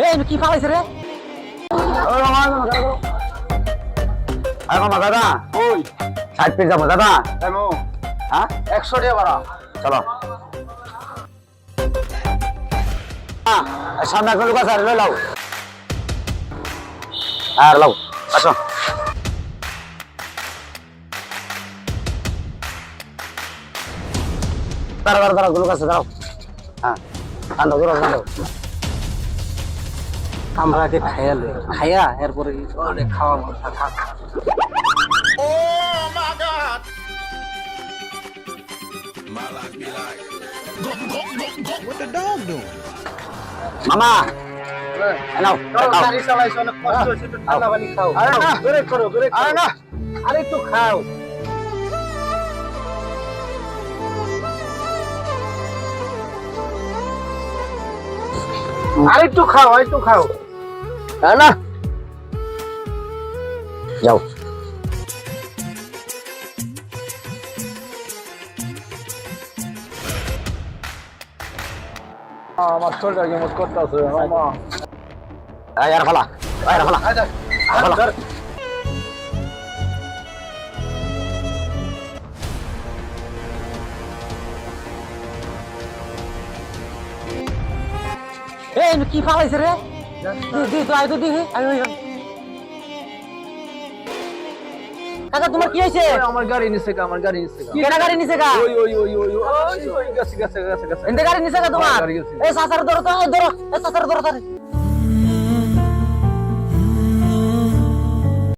এই কি ফালাইছে রে? মামা দাদা ওই 60 পিস যাবো দাদা। এমো হ্যাঁ 100 টাকা বাড়া। চলো সামনে একটা লোক আছে আর লই লাও। আর লাও আসো। দাঁড়া লোক আছে দাঁড়াও। হ্যাঁ কান্দো দূর কান্দো। আমরা আগে খাইয়া এরপরে অনেক খাওয়া খা। মামা নাও গাড়ি চালাইছো অনেক কষ্ট হচ্ছে, একটু ঠান্ডা পানি খাও। আরে না। দূরে করো দূরে করো। আরে না। আরে একটু খাও। আর একটু খাও একটু খাও। না যাও। আমার শরীরটা কেমন করতেছে মামা। আর ফালা ফালা আচ্ছা ফালা। ধর। এই কি ফালাইছে রে? দি তো আই তো দি আমি কাকা তোমার কি হইছে? আমার গাড়ি নিচে কা, আমার গাড়ি নিচে কা। কেডা গাড়ি নিছে গা? ওই গেছে গেছে গেছে গেছে। এন্ড গাড়ি নিছে গা তোমার? গাড়ি গেছে। এই সাসার ধরো তো, ধরো এই সাসার ধরো তারে।